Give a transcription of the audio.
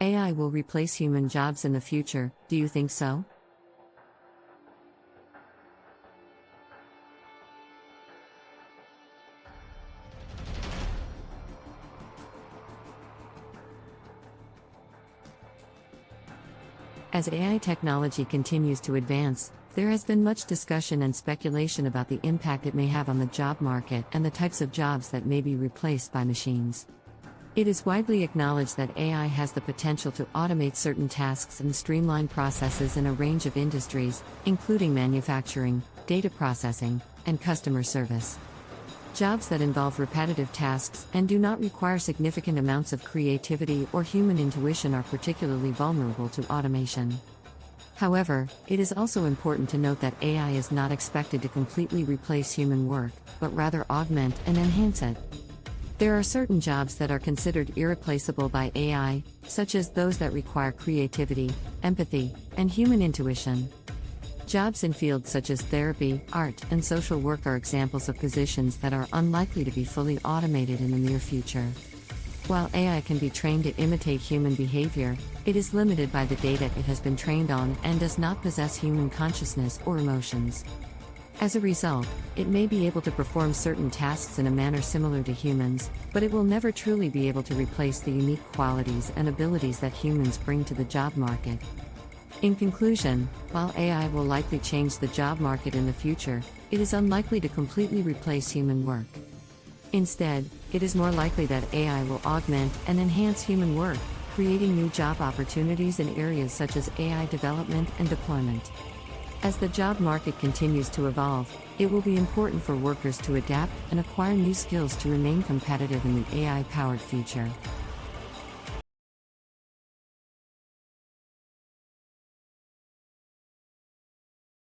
AI will replace human jobs in the future, do you think so? As AI technology continues to advance, there has been much discussion and speculation about the impact it may have on the job market and the types of jobs that may be replaced by machines. It is widely acknowledged that AI has the potential to automate certain tasks and streamline processes in a range of industries, including manufacturing, data processing, and customer service. Jobs that involve repetitive tasks and do not require significant amounts of creativity or human intuition are particularly vulnerable to automation. However, it is also important to note that AI is not expected to completely replace human work, but rather augment and enhance it. There are certain jobs that are considered irreplaceable by AI, such as those that require creativity, empathy, and human intuition. Jobs in fields such as therapy, art, and social work are examples of positions that are unlikely to be fully automated in the near future. While AI can be trained to imitate human behavior, it is limited by the data it has been trained on and does not possess human consciousness or emotions. As a result, it may be able to perform certain tasks in a manner similar to humans, but it will never truly be able to replace the unique qualities and abilities that humans bring to the job market. In conclusion, while AI will likely change the job market in the future, it is unlikely to completely replace human work. Instead, it is more likely that AI will augment and enhance human work, creating new job opportunities in areas such as AI development and deployment. As the job market continues to evolve, it will be important for workers to adapt and acquire new skills to remain competitive in the AI-powered future.